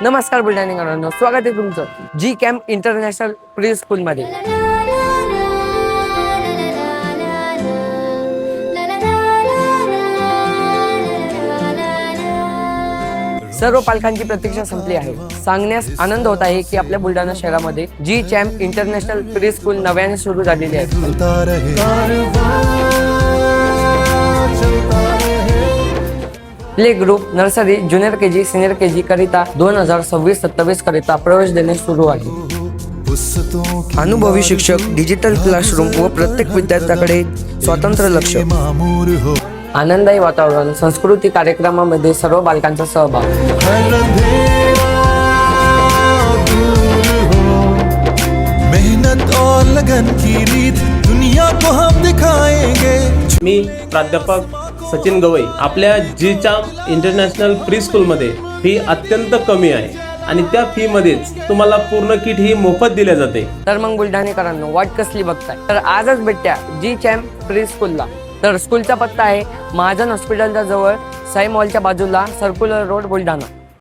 नमस्कार बुलढाणेकरांनो, स्वागत आहे तुमचं जी कॅम्प इंटरनॅशनल प्री स्कूल मध्ये। सर्व पालकांची प्रतीक्षा संपली आहे। सांगण्यास आनंद होत आहे की आपल्या बुलढाणा शहरामध्ये जी कॅम्प इंटरनॅशनल प्री स्कूल नव्याने सुरू झालेली आहे। Play group, nursery, junior KG, senior KG करिता 2026-27 करिता प्रवेश देणे सुरू आहे। अनुभवी शिक्षक, डिजिटल क्लासरूम व प्रत्येक विद्यार्थ्याकडे स्वतंत्र लक्ष, आनंदायी वातावरण, सांस्कृतिक कार्यक्रमामध्ये सर्व बालकांचा सहभाग। मेहनत और लगन की रीत दुनिया को हम दिखाएंगे। मी प्राध्यापक सचिन गवई। आपल्या जीचाम इंटरनॅशनल प्री स्कूलमध्ये फी अत्यंत कमी आहे आणि त्या फी मध्येच तुम्हाला पूर्ण किट ही मोफत दिल्या जाते। तर मग बुलढाणेकरांनो, वाट कसली बघताय? तर आजच भेटत्या जी कॅम्प प्री स्कूलला। तर स्कूलचा पत्ता आहे महाजन हॉस्पिटलच्या जवळ, साई मॉलच्या बाजूला, सर्क्युलर रोड, बुलढाणा।